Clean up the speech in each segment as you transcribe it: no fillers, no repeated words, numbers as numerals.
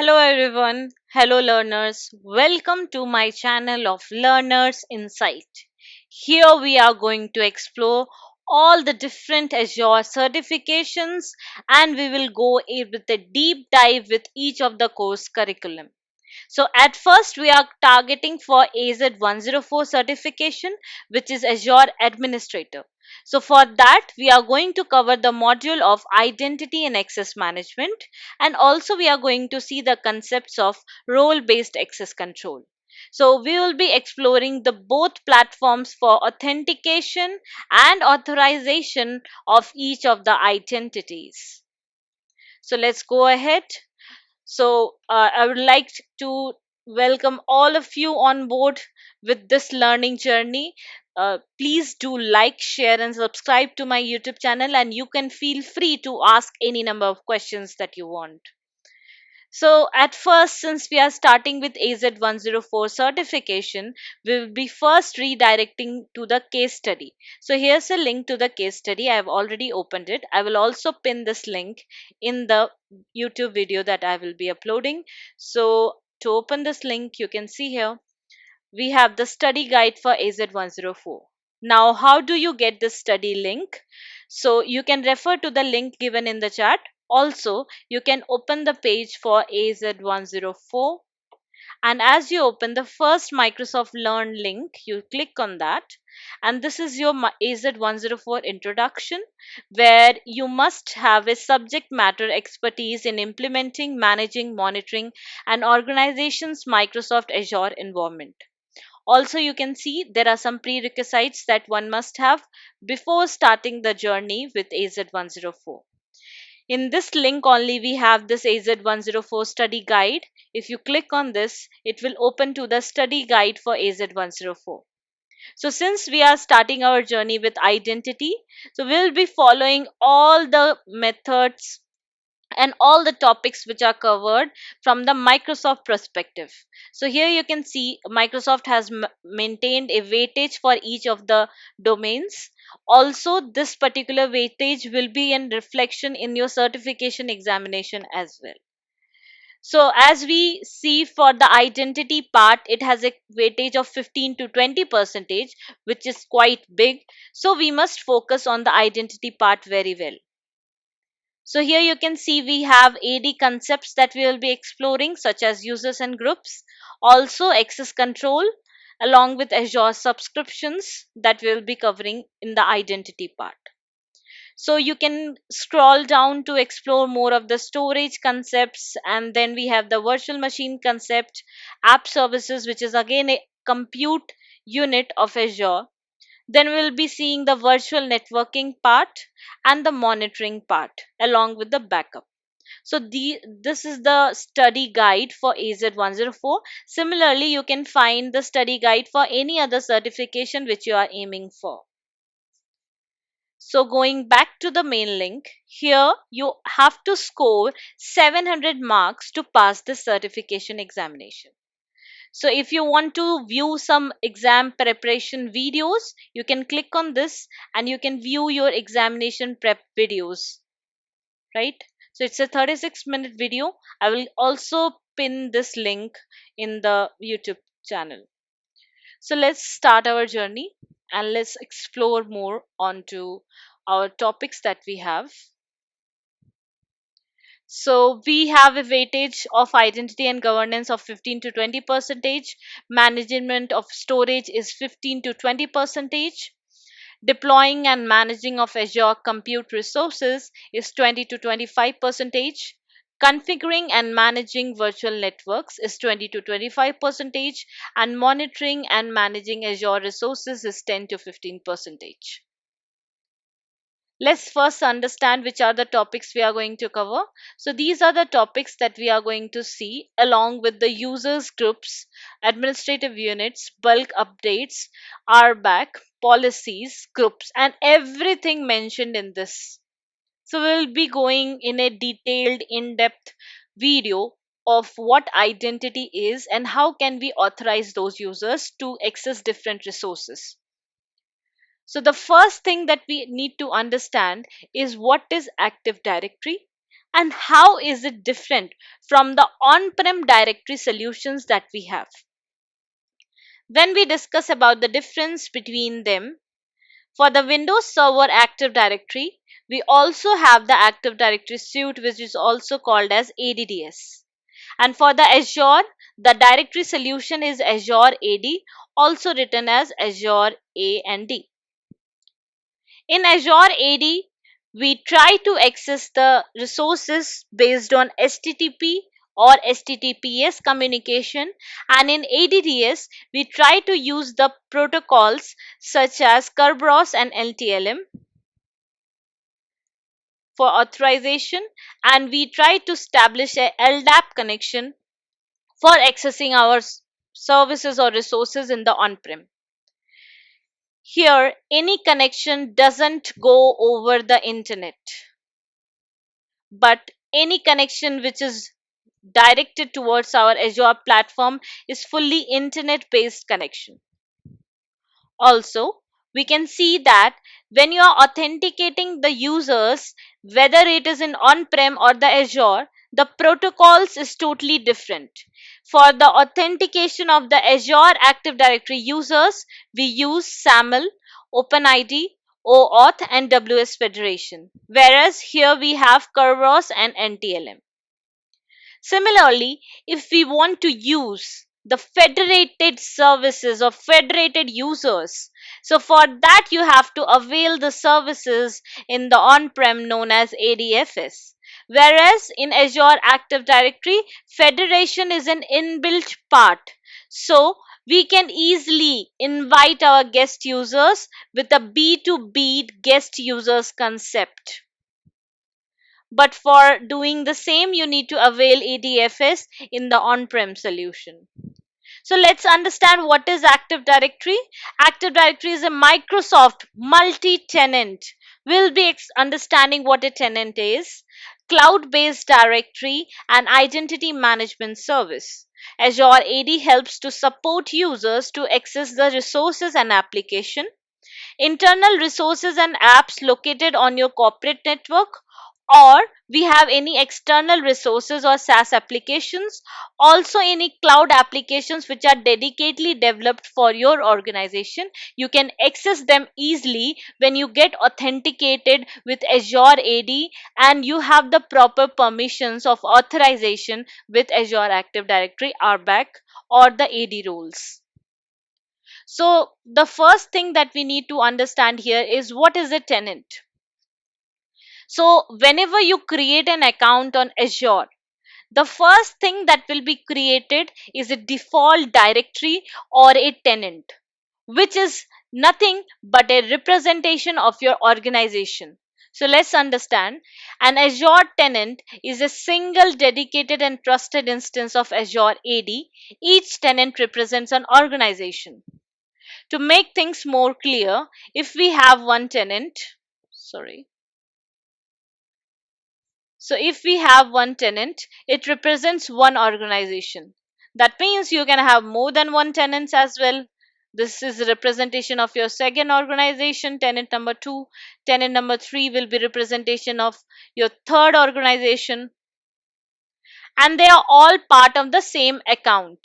Hello everyone. Hello learners. Welcome to my channel of Learners Insight. Here we are going to explore all the different Azure certifications and we will go with a deep dive with each of the course curriculum. So at first we are targeting for AZ104 certification, which is Azure Administrator. So for that we are going to cover the module of identity and access management, and also we are going to see the concepts of role based access control. So we will be exploring the both platforms for authentication and authorization of each of the identities. So let's go ahead. I would like to welcome all of you on board with this learning journey. Please do like, share, and subscribe to my YouTube channel, and you can feel free to ask any number of questions that you want. So, at first, since we are starting with AZ104 certification, we will be first redirecting to the case study. So, here's a link to the case study. I have already opened it. I will also pin this link in the YouTube video that I will be uploading. So, to open this link, you can see here we have the study guide for AZ104. Now, how do you get the study link? So, you can refer to the link given in the chat. Also, you can open the page for AZ104, and as you open the first Microsoft Learn link, you click on that, and this is your AZ104 introduction, where you must have a subject matter expertise in implementing, managing, monitoring, and organization's Microsoft Azure environment. Also, you can see there are some prerequisites that one must have before starting the journey with AZ104. In this link only, we have this AZ104 study guide. If you click on this, it will open to the study guide for AZ104. So since we are starting our journey with identity, so we'll be following all the methods and all the topics which are covered from the Microsoft perspective. So here you can see Microsoft has maintained a weightage for each of the domains. Also, this particular weightage will be in reflection in your certification examination as well. So as we see for the identity part, it has a weightage of 15 to 20 percentage, which is quite big. So we must focus on the identity part very well. So here you can see we have AD concepts that we will be exploring, such as users and groups, also access control, along with Azure subscriptions that we will be covering in the identity part. So you can scroll down to explore more of the storage concepts, and then we have the virtual machine concept, app services, which is again a compute unit of Azure. Then we'll be seeing the virtual networking part and the monitoring part along with the backup. So this is the study guide for AZ104. Similarly, you can find the study guide for any other certification which you are aiming for. So going back to the main link, here you have to score 700 marks to pass this certification examination. So if you want to view some exam preparation videos, you can click on this and you can view your examination prep videos, right? So it's a 36-minute video. I will also pin this link in the YouTube channel. So let's start our journey and let's explore more onto our topics that we have. So we have a weightage of identity and governance of 15 to 20 percentage. Management of storage is 15 to 20 percentage. Deploying and managing of Azure compute resources is 20 to 25 percentage. Configuring and managing virtual networks is 20 to 25 percentage, and monitoring and managing Azure resources is 10 to 15 percentage. Let's first understand which are the topics we are going to cover. So these are the topics that we are going to see along with the users groups, administrative units, bulk updates, RBAC, policies, groups, and everything mentioned in this. So we'll be going in a detailed in-depth video of what identity is and how can we authorize those users to access different resources. So the first thing that we need to understand is what is Active Directory, And how is it different from the on-prem directory solutions that we have? When we discuss about the difference between them, for the Windows Server Active Directory, we also have the Active Directory suite, which is also called as ADDS. And for the Azure, the directory solution is Azure AD, also written as Azure A and D. In Azure AD, we try to access the resources based on HTTP or HTTPS communication, and in ADDS, we try to use the protocols such as Kerberos and LTLM for authorization, and we try to establish a LDAP connection for accessing our services or resources in the on-prem. Here, any connection doesn't go over the internet, but any connection which is directed towards our Azure platform is fully internet based connection. Also, we can see that when you are authenticating the users, whether it is in on-prem or the Azure, the protocols is totally different. For the authentication of the Azure Active Directory users, we use SAML, OpenID, OAuth, and WS Federation. Whereas here we have Kerberos and NTLM. Similarly, if we want to use the federated services or federated users, so for that you have to avail the services in the on-prem known as ADFS. Whereas in Azure Active Directory, federation is an inbuilt part. So we can easily invite our guest users with a B2B guest users concept. But for doing the same, you need to avail ADFS in the on-prem solution. So let's understand what is Active Directory. Active Directory is a Microsoft multi-tenant. We'll be understanding what a tenant is, cloud-based directory and identity management service. Azure AD helps to support users to access the resources and application, internal resources and apps located on your corporate network, or we have any external resources or SaaS applications, also any cloud applications which are dedicatedly developed for your organization. You can access them easily when you get authenticated with Azure AD and you have the proper permissions of authorization with Azure Active Directory RBAC or the AD roles. So the first thing that we need to understand here is what is a tenant. So whenever you create an account on Azure, the first thing that will be created is a default directory or a tenant, which is nothing but a representation of your organization. So let's understand, an Azure tenant is a single dedicated and trusted instance of Azure AD. Each tenant represents an organization. To make things more clear, if we have one tenant, sorry, so if we have one tenant, it represents one organization. That means you can have more than one tenants as well. This is a representation of your second organization, tenant number 2. Tenant number 3 will be representation of your third organization. And they are all part of the same account.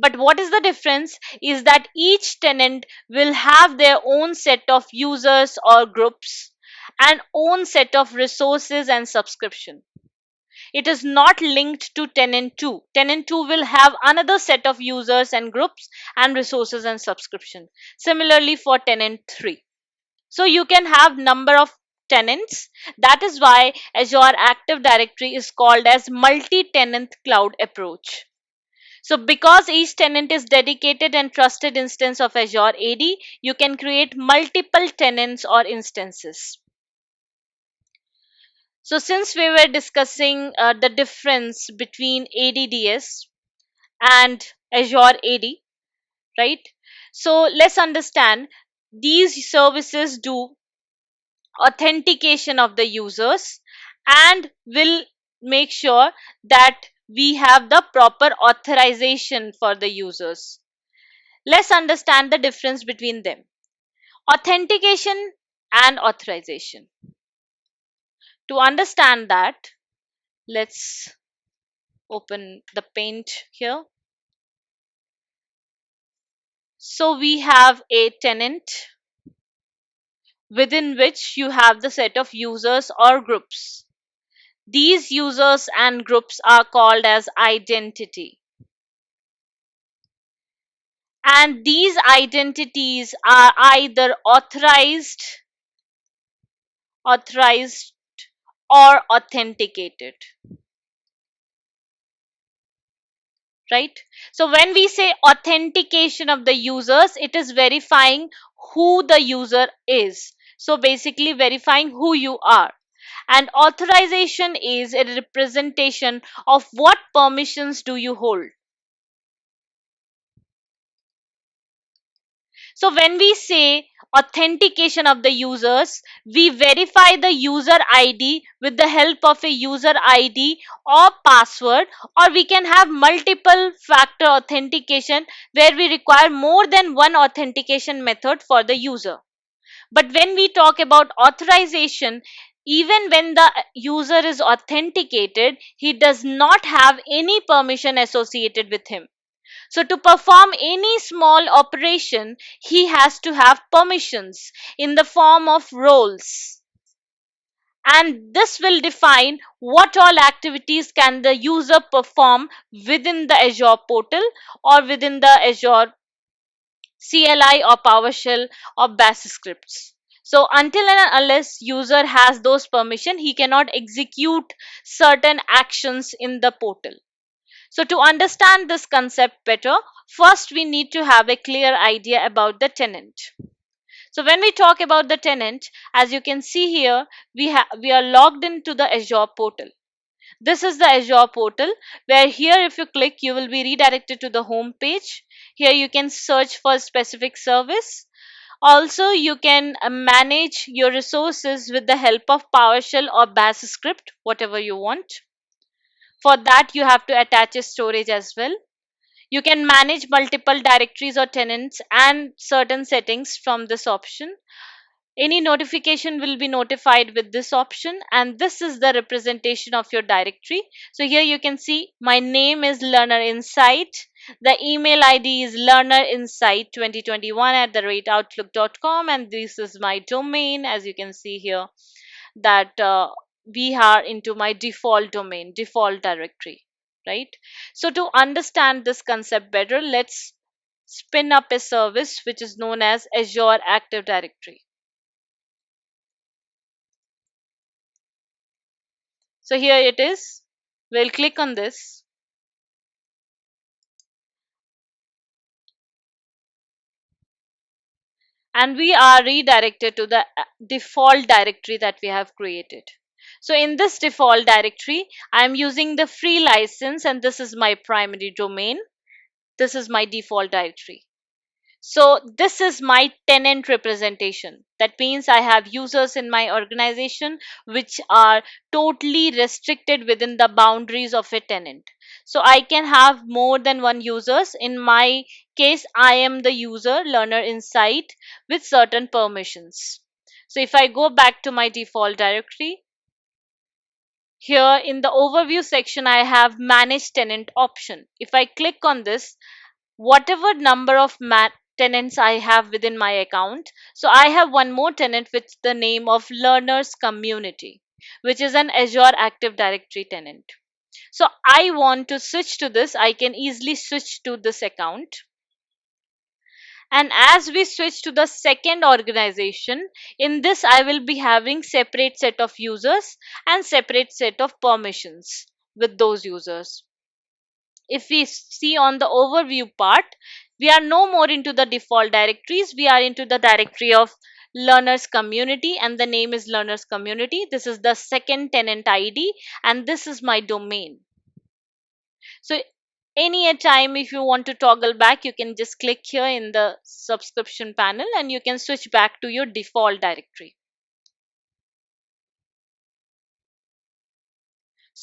But what is the difference is that each tenant will have their own set of users or groups and own set of resources and subscription. It is not linked to tenant 2. Tenant 2 will have another set of users and groups and resources and subscription. Similarly for tenant 3. So you can have number of tenants. That is why Azure Active Directory is called as multi-tenant cloud approach. So because each tenant is dedicated and trusted instance of Azure AD, you can create multiple tenants or instances. So since we were discussing the difference between ADDS and Azure AD, right? So let's understand these services do authentication of the users and will make sure that we have the proper authorization for the users. Let's understand the difference between them. Authentication and authorization. To understand that, let's open the paint here. So we have a tenant within which you have the set of users or groups. These users and groups are called as identity. And these identities are either authorized or authenticated, right? So when we say authentication of the users, it is verifying who the user is. So basically verifying who you are. And authorization is a representation of what permissions do you hold. So when we say authentication of the users, we verify the user ID with the help of a user ID or password, or we can have multiple factor authentication where we require more than one authentication method for the user. But when we talk about authorization, even when the user is authenticated, he does not have any permission associated with him. So, to perform any small operation, he has to have permissions in the form of roles. And this will define what all activities can the user perform within the Azure portal or within the Azure CLI or PowerShell or Bash scripts. So until and unless user has those permission, he cannot execute certain actions in the portal. So, to understand this concept better, first we need to have a clear idea about the tenant. So, when we talk about the tenant, as you can see here, we are logged into the Azure portal. This is the Azure portal where here if you click, you will be redirected to the home page. Here you can search for a specific service. Also, you can manage your resources with the help of PowerShell or Bash script, whatever you want. For that, you have to attach a storage as well. You can manage multiple directories or tenants and certain settings from this option. Any notification will be notified with this option, and this is the representation of your directory. So here you can see my name is Learner Insight. The email ID is learnerinsight2021 at the rate outlook.com, and this is my domain. As you can see here, that we are into my default domain, default directory, right? So to understand this concept better, let's spin up a service which is known as Azure Active Directory. So here it is. We'll click on this, and we are redirected to the default directory that we have created. So in this default directory, I'm using the free license, and this is my primary domain. This is my default directory. So this is my tenant representation. That means I have users in my organization which are totally restricted within the boundaries of a tenant. So I can have more than one users. In my case, I am the user learner insight with certain permissions. So if I go back to my default directory, here in the overview section, I have manage tenant option. If I click on this, whatever number of tenants I have within my account. So I have one more tenant with the name of Learners Community, which is an Azure Active Directory tenant. So I want to switch to this. I can easily switch to this account. And as we switch to the second organization, in this I will be having separate set of users and separate set of permissions with those users. If we see on the overview part, we are no more into the default directories. We are into the directory of learners community, and the name is learners community. This is the second tenant ID, and this is my domain. So any a time if you want to toggle back, you can just click here in the subscription panel and you can switch back to your default directory.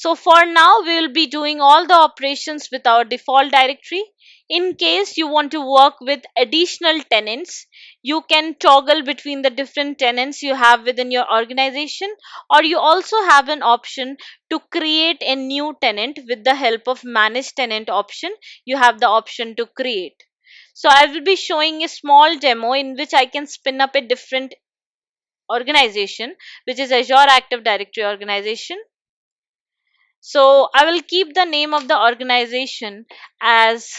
So for now, we will be doing all the operations with our default directory. In case you want to work with additional tenants, you can toggle between the different tenants you have within your organization, or you also have an option to create a new tenant with the help of manage tenant option. You have the option to create. So I will be showing a small demo in which I can spin up a different organization, which is Azure Active Directory organization. So I will keep the name of the organization as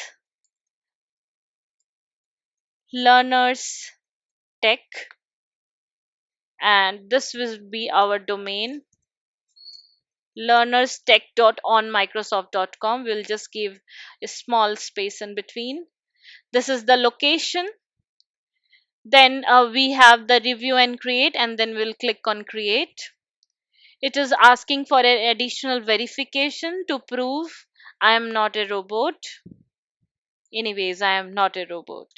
Learners Tech, and this will be our domain, learnerstech.onmicrosoft.com. We'll just give a small space in between. This is the location. Then we have the review and create, and then we'll click on create. It is asking for an additional verification to prove I am not a robot. Anyways, I am not a robot.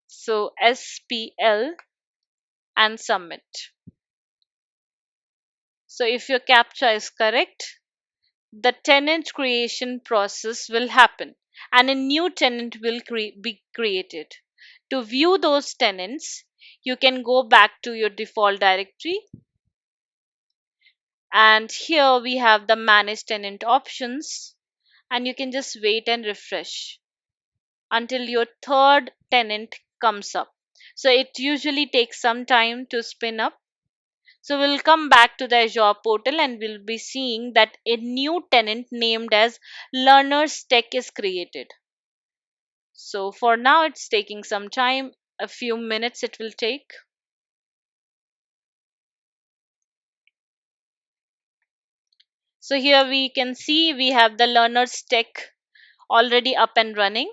So SPL and submit. So if your captcha is correct, the tenant creation process will happen and a new tenant will be created. To view those tenants, you can go back to your default directory, and here we have the manage tenant options, and you can just wait and refresh until your third tenant comes up. So it usually takes some time to spin up. So we'll come back to the Azure portal and we'll be seeing that a new tenant named as Learners Tech is created. So for now, it's taking some time, a few minutes it will take. So here we can see we have the Learners Tech already up and running.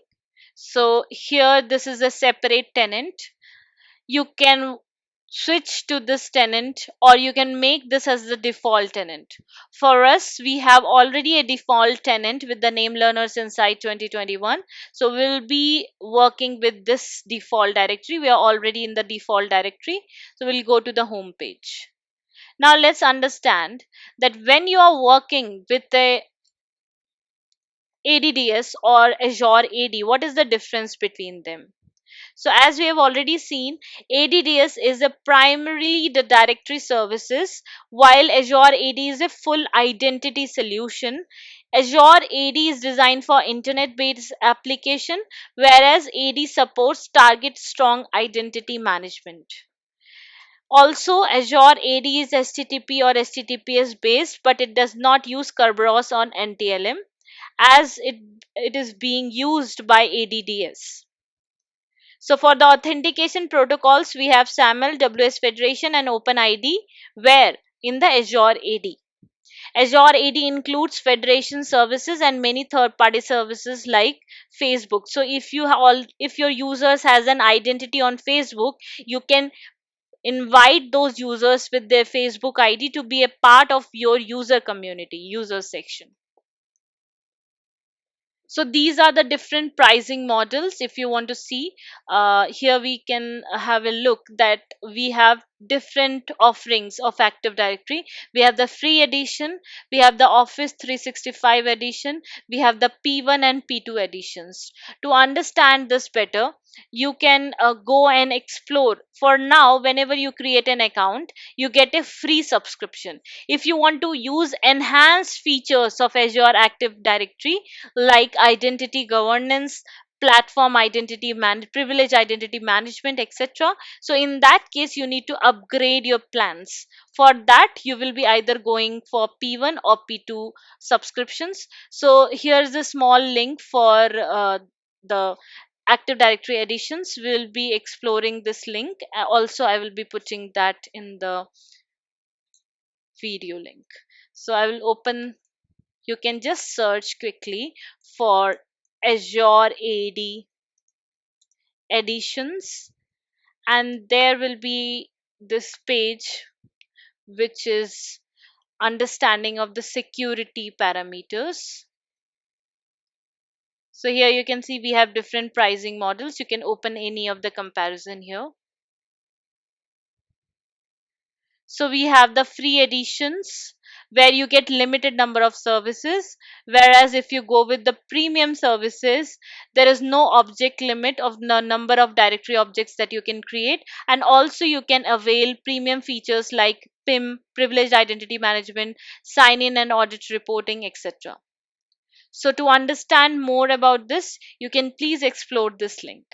So here this is a separate tenant. You can switch to this tenant or you can make this as the default tenant. For us, we have already a default tenant with the name Learners Insight 2021. So we'll be working with this default directory. We are already in the default directory. So we'll go to the home page. Now let's understand that when you are working with a ADDS or Azure AD, what is the difference between them? So as we have already seen, ADDS is a primarily the directory services, while Azure AD is a full identity solution. Azure AD is designed for internet-based application, whereas AD supports target strong identity management. Also, Azure AD is HTTP or HTTPS based, but it does not use Kerberos on NTLM as it is being used by ADDS. So for the authentication protocols, we have SAML, WS Federation, and OpenID, where in the Azure AD. Azure AD includes federation services and many third-party services like Facebook. So if your users has an identity on Facebook, you can invite those users with their Facebook ID to be a part of your user community, user section. So these are the different pricing models. If you want to see, here we can have a look that we have different offerings of Active Directory. We have the free edition, we have the Office 365 edition, we have the P1 and P2 editions. To understand this better, you can go and explore. For now, whenever you create an account, you get a free subscription. If you want to use enhanced features of Azure Active Directory, like identity governance, platform identity privilege identity management, etc., so in that case you need to upgrade your plans. For that, you will be either going for P1 or P2 subscriptions. So here's a small link for the Active Directory editions. We'll be exploring this link. Also, I will be putting that in the video link. So I will open, you can just search quickly for Azure AD editions, and there will be this page which is understanding of the security parameters. So here you can see we have different pricing models. You can open any of the comparison here. So we have the free editions where you get limited number of services, whereas if you go with the premium services, there is no object limit of the number of directory objects that you can create, and also you can avail premium features like PIM, privileged identity management, sign in and audit reporting, etc. So to understand more about this, you can please explore this link.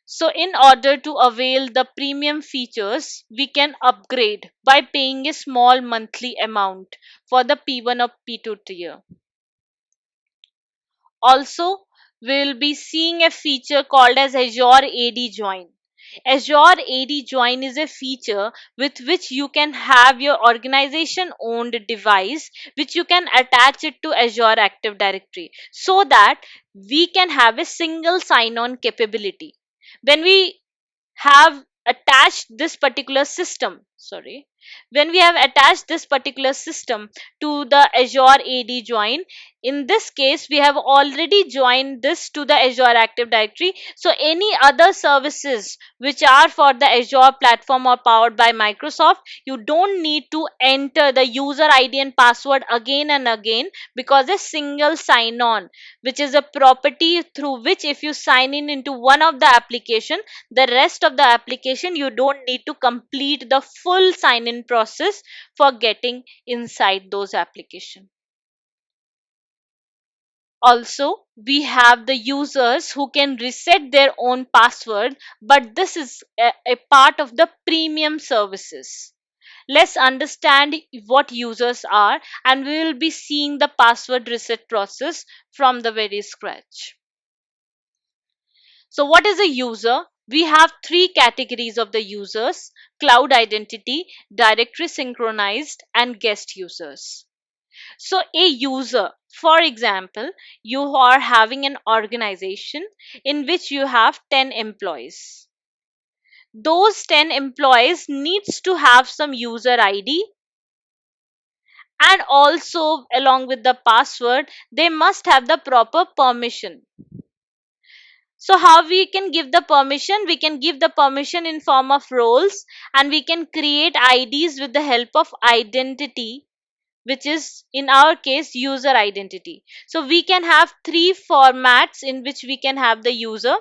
So, in order to avail the premium features, we can upgrade by paying a small monthly amount for the P1 or P2 tier. Also, we'll be seeing a feature called as Azure AD Join. Azure AD Join is a feature with which you can have your organization owned device which you can attach it to Azure Active Directory so that we can have a single sign on capability. When we have attached this particular system, sorry, when we have attached this particular system to the Azure AD join, in this case we have already joined this to the Azure Active Directory. So any other services which are for the Azure platform or powered by Microsoft, you don't need to enter the user ID and password again and again, because a single sign on, which is a property through which if you sign in into one of the application, the rest of the application you don't need to complete the full sign in process for getting inside those applications. Also, we have the users who can reset their own password, but this is a part of the premium services. Let's understand what users are, and we will be seeing the password reset process from the very scratch. So, what is a user? We have three categories of the users: cloud identity, directory synchronized, and guest users. So, a user, for example, you are having an organization in which you have 10 employees. Those 10 employees needs to have some user ID, and also along with the password they must have the proper permission. So how we can give the permission? We can give the permission in form of roles, and we can create IDs with the help of identity, which is in our case user identity. So we can have three formats in which we can have the user.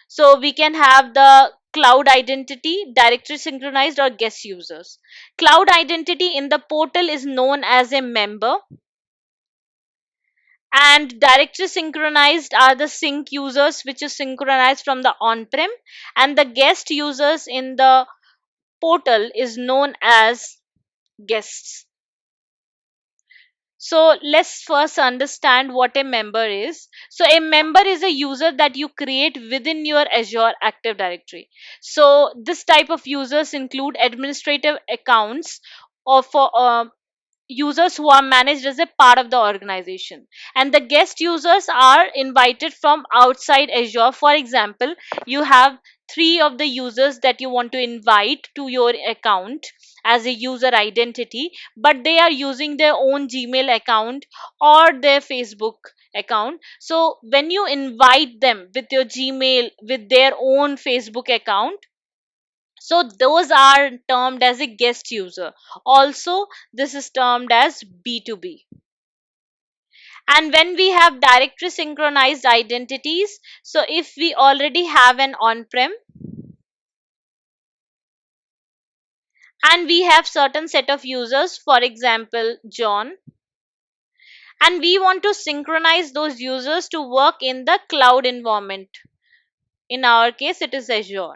So we can have the cloud identity, directory synchronized, or guest users. Cloud identity in the portal is known as a member, and directory synchronized are the sync users which is synchronized from the on-prem, and the guest users in the portal is known as guests. So let's first understand what a member is. So a member is a user that you create within your Azure Active Directory. So this type of users include administrative accounts or for users who are managed as a part of the organization, and the guest users are invited from outside Azure. For example, you have three of the users that you want to invite to your account as a user identity, but they are using their own Gmail account or their Facebook account. So when you invite them with your Gmail with their own Facebook account, so those are termed as a guest user. Also, this is termed as B2B. And when we have directory synchronized identities, so if we already have an on-prem and we have certain set of users, for example, John, and we want to synchronize those users to work in the cloud environment. In our case, it is Azure.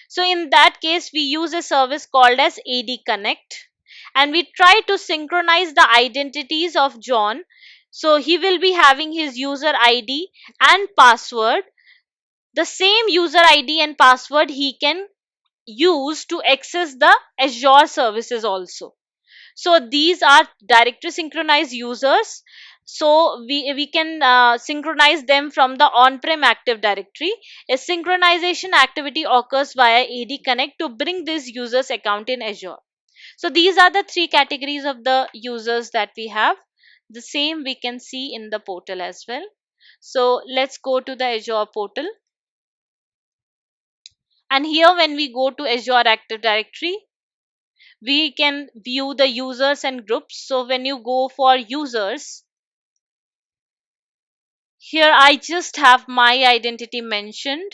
So in that case, we use a service called as AD Connect, and we try to synchronize the identities of John. So he will be having his user ID and password. The same user ID and password he can use to access the Azure services also. So these are directory synchronized users. So we can synchronize them from the on-prem Active Directory. A synchronization activity occurs via AD Connect to bring this user's account in Azure. So these are the three categories of the users that we have. The same we can see in the portal as well. So let's go to the Azure portal. And here when we go to Azure Active Directory, We can view the users and groups. So when you go for users, here I just have my identity mentioned.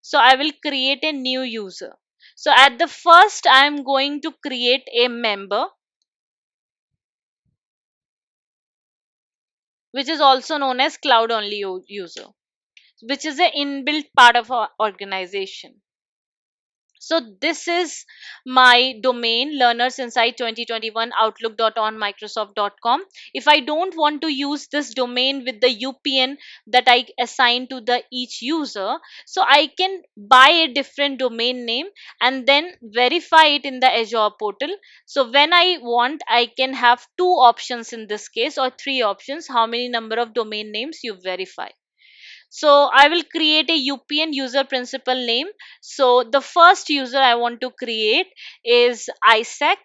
So I will create a new user. So at the first, I am going to create a member, which is also known as cloud only user, which is an inbuilt part of our organization. So this is my domain, learners inside 2021 outlook.on microsoft.com. If I don't want to use this domain with the UPN that I assign to the each user, so I can buy a different domain name and then verify it in the Azure portal. So when I want, I can have two options in this case, or three options, how many number of domain names you verify. So I will create a UPN, user principal name. So the first user I want to create is Isaac.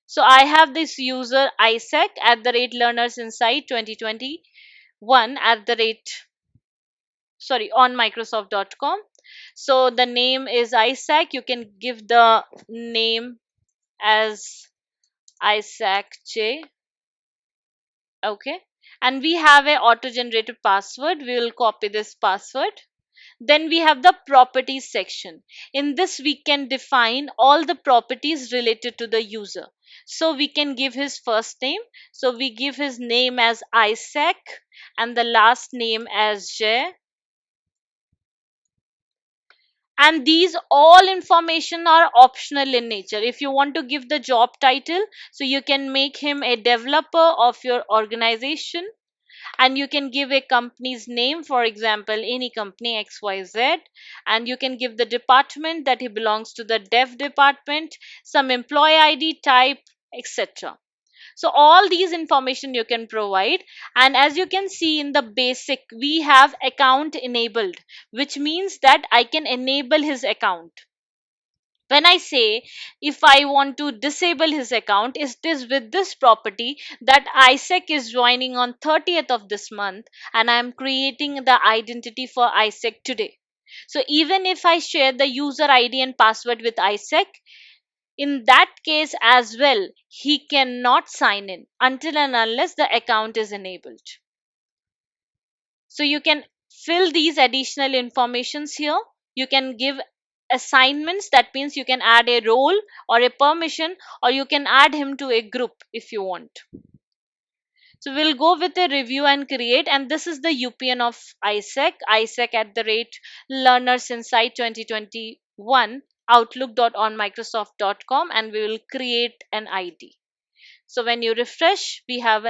So I have this user Isaac at the rate learners inside 2021 at the rate, sorry, on microsoft.com. So the name is Isaac. You can give the name as Isaac J. Okay. And we have a auto generated password. We will copy this password. Then we have the properties section. In this, we can define all the properties related to the user. So we can give his first name. So we give his name as Isaac and the last name as J. And these all information are optional in nature. If you want to give the job title, so you can make him a developer of your organization, and you can give a company's name, for example any company XYZ, and you can give the department that he belongs to, the dev department, some employee ID type, etc. So all these information you can provide. And as you can see in the basic, we have account enabled, which means that I can enable his account. When I say if I want to disable his account, it is with this property that Isaac is joining on 30th of this month and I am creating the identity for Isaac today. So even if I share the user ID and password with Isaac, in that case as well, he cannot sign in until and unless the account is enabled. So you can fill these additional informations here. You can give assignments, that means you can add a role or a permission, or you can add him to a group if you want. So we'll go with a review and create, and this is the UPN of Isaac at the rate learners inside 2021 outlook.onmicrosoft.com, and we will create an ID. So when you refresh, we have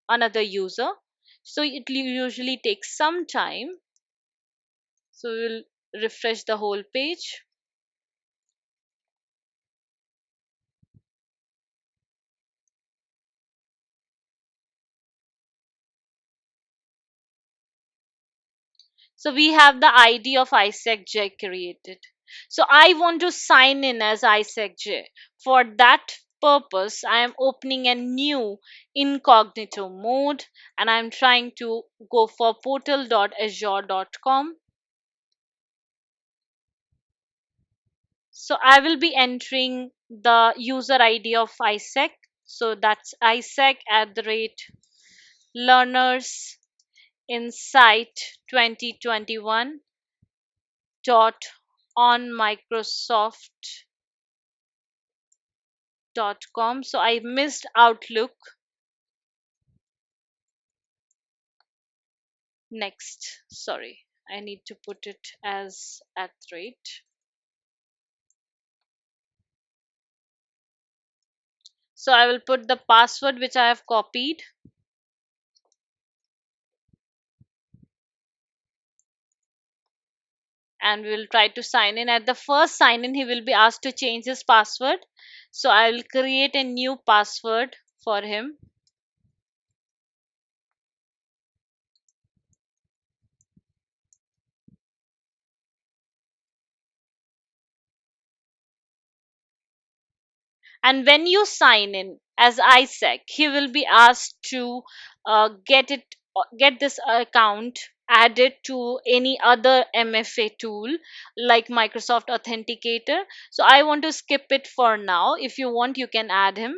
another user. So it usually takes some time. So we'll refresh the whole page. So we have the ID of Isaac J created. So I want to sign in as Isaac J. For that purpose, I am opening a new incognito mode and I'm trying to go for portal.azure.com. So I will be entering the user ID of Isaac. So that's Isaac at the rate learners insight 2021 dot on microsoft.com. So I missed outlook. Next, sorry, I need to put it as at rate. So I will put the password which I have copied, and we will try to sign in. At the first sign in, he will be asked to change his password. So I will create a new password for him. And when you sign in as Isaac, he will be asked to get this account add it to any other MFA tool like Microsoft Authenticator. So I want to skip it for now. If you want, you can add him.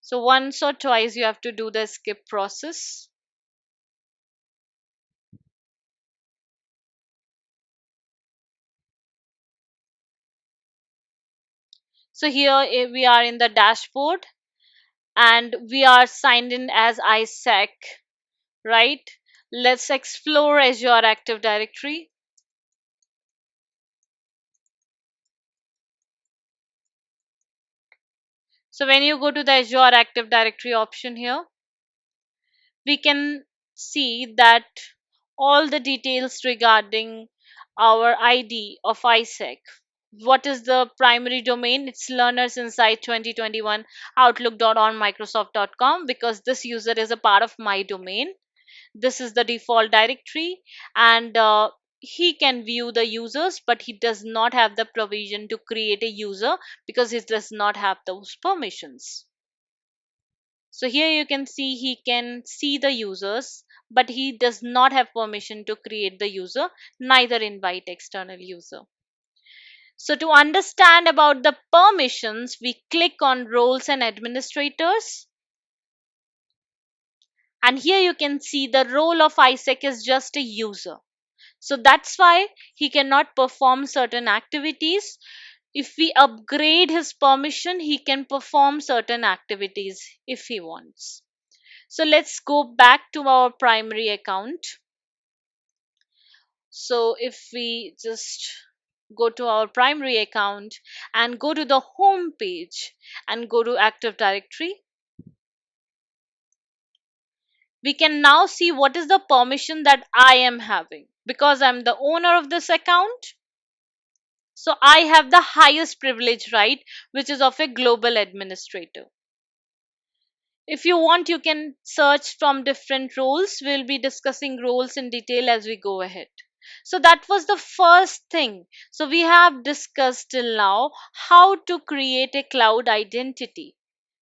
So once or twice you have to do the skip process. So here we are in the dashboard and we are signed in as ISAC, right? Let's explore Azure Active Directory. So when you go to the Azure Active Directory option here, we can see that all the details regarding our ID of ISEC. What is the primary domain? It's Learners Insight 2021 outlook.onmicrosoft.com, because this user is a part of my domain. This is the default directory, and he can view the users, but he does not have the provision to create a user because he does not have those permissions. So here you can see he can see the users, but he does not have permission to create the user, neither invite external user. So to understand about the permissions, we click on roles and administrators. And here you can see the role of ISEC is just a user. So that's why he cannot perform certain activities. If we upgrade his permission, he can perform certain activities if he wants. So let's go back to our primary account. So if we just go to our primary account and go to the home page and go to Active Directory, we can now see what is the permission that I am having. Because I'm the owner of this account, so I have the highest privilege right, which is of a global administrator. If you want, you can search from different roles. We'll be discussing roles in detail as we go ahead. So that was the first thing. So we have discussed till now how to create a cloud identity,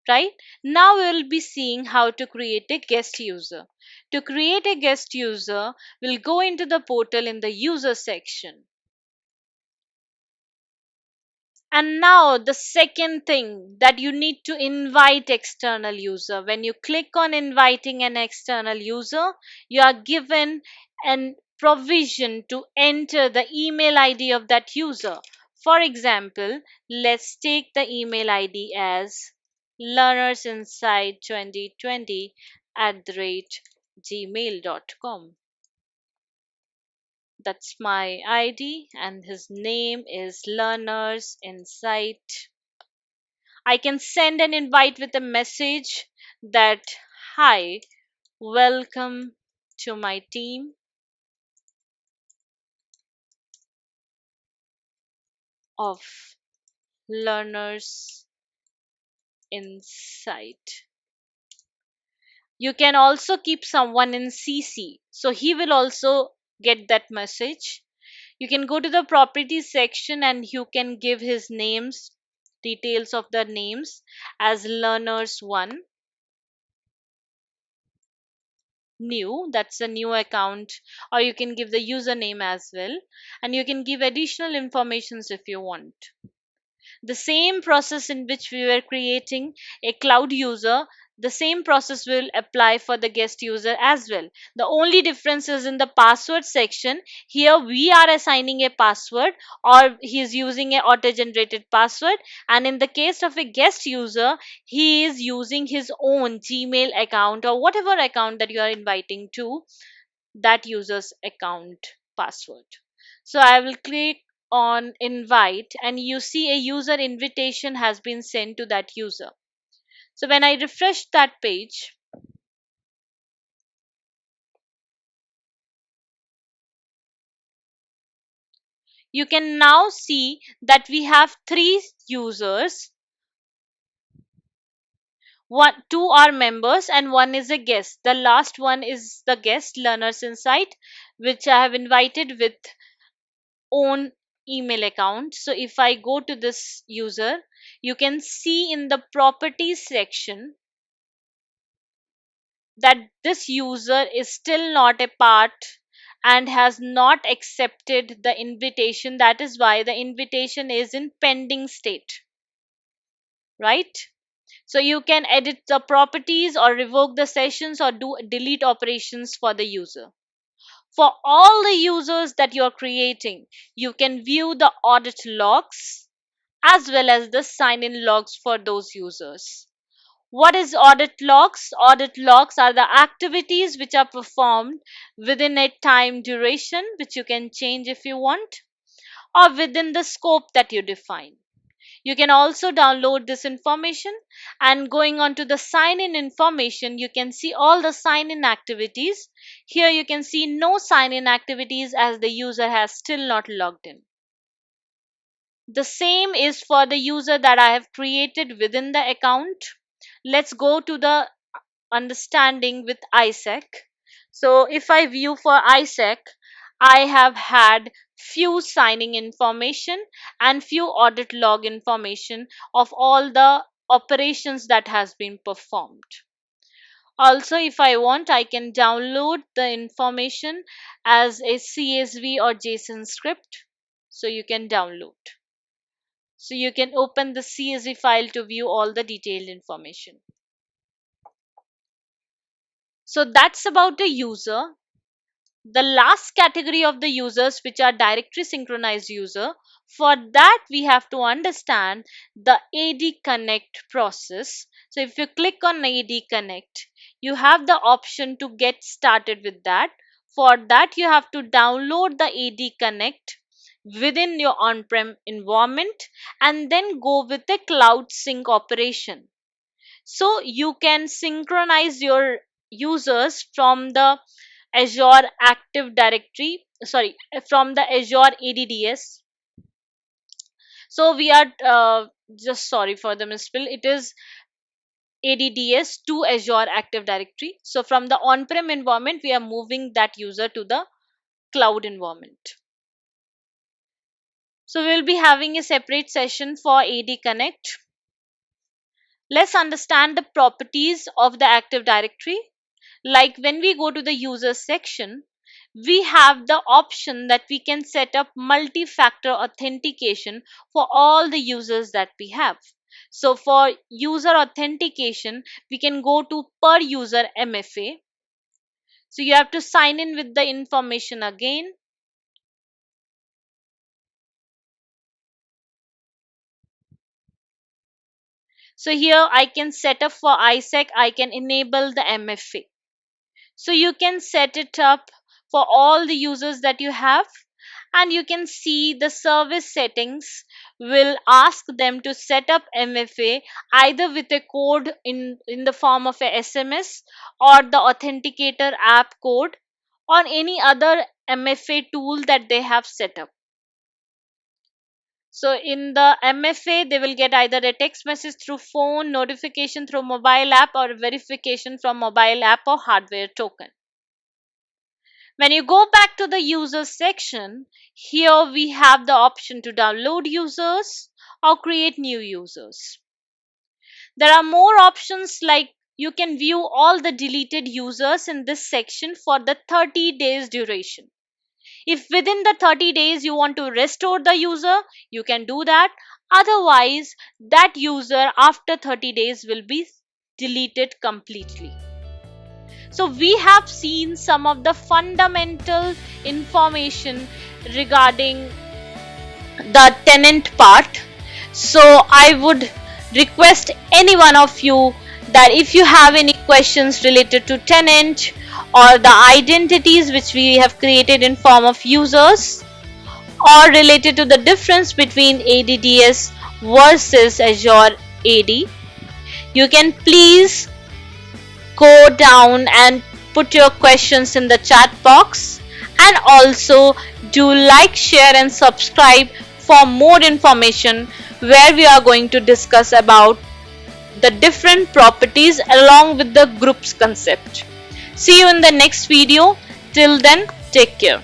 right? Now we'll be seeing how to create a guest user. To create a guest user, we'll go into the portal in the user section. And now the second thing, that you need to invite external user. When you click on inviting an external user, you are given an provision to enter the email ID of that user. For example, let's take the email ID as learnersinsight2020 at the rate gmail.com. That's my ID, and his name is Learners Insight. I can send an invite with a message that, hi, welcome to my team of Learners Insight. You can also keep someone in CC, so he will also get that message. You can go to the properties section and you can give his names, details of the names as learners1 new, that's a new account, or you can give the username as well, and you can give additional informations if you want. The same process in which we were creating a cloud user, the same process will apply for the guest user as well. The only difference is in the password section. Here we are assigning a password, or he is using a auto generated password, and in the case of a guest user, he is using his own Gmail account or whatever account that you are inviting to, that user's account password. So I will click on invite and you see a user invitation has been sent to that user. So when I refresh that page, you can now see that we have three users. One, two are members and one is a guest. The last one is the guest, Learners Insight, which I have invited with own email account. So if I go to this user, you can see in the properties section that this user is still not a part and has not accepted the invitation. That is why the invitation is in pending state, right? So you can edit the properties or revoke the sessions or do delete operations for the user. For all the users that you are creating, you can view the audit logs as well as the sign in logs for those users. What is audit logs? Audit logs are the activities which are performed within a time duration, which you can change if you want, or within the scope that you define. You can also download this information, and going on to the sign in information, you can see all the sign in activities. Here you can see no sign in activities as the user has still not logged in. The same is for the user that I have created within the account. Let's go to the understanding with ISEC. So if I view for ISEC, I have had few signing information and few audit log information of all the operations that has been performed. Also, if I want, I can download the information as a CSV or JSON script. So you can download. So you can open the CSV file to view all the detailed information. So that's about the user. The last category of the users, which are directory synchronized user, for that we have to understand the AD Connect process. So if you click on AD Connect, you have the option to get started with that. For that, you have to download the AD Connect within your on-prem environment and then go with the cloud sync operation. So you can synchronize your users from the Azure Active Directory, from the Azure ADDS. So we are just sorry for the misspell. It is ADDS to Azure Active Directory. So from the on-prem environment, we are moving that user to the cloud environment. So we'll be having a separate session for AD Connect. Let's understand the properties of the Active Directory. Like when we go to the users section, we have the option that we can set up multi-factor authentication for all the users that we have. So for user authentication, we can go to per user MFA. So you have to sign in with the information again. So here I can set up for ISEC, I can enable the MFA. So you can set it up for all the users that you have, and you can see the service settings will ask them to set up MFA either with a code in the form of a SMS or the authenticator app code or any other MFA tool that they have set up. So in the MFA, they will get either a text message through phone, notification through mobile app, or verification from mobile app or hardware token. When you go back to the users section, here we have the option to download users or create new users. There are more options like you can view all the deleted users in this section for the 30 days duration. If within the 30 days you want to restore the user, you can do that. Otherwise, that user after 30 days will be deleted completely. So we have seen some of the fundamental information regarding the tenant part. So I would request any one of you that if you have any questions related to tenant or the identities which we have created in form of users or related to the difference between ADDS versus Azure AD, you can please go down and put your questions in the chat box, and also do like, share and subscribe for more information where we are going to discuss about the different properties along with the groups concept. See you in the next video. Till then, take care.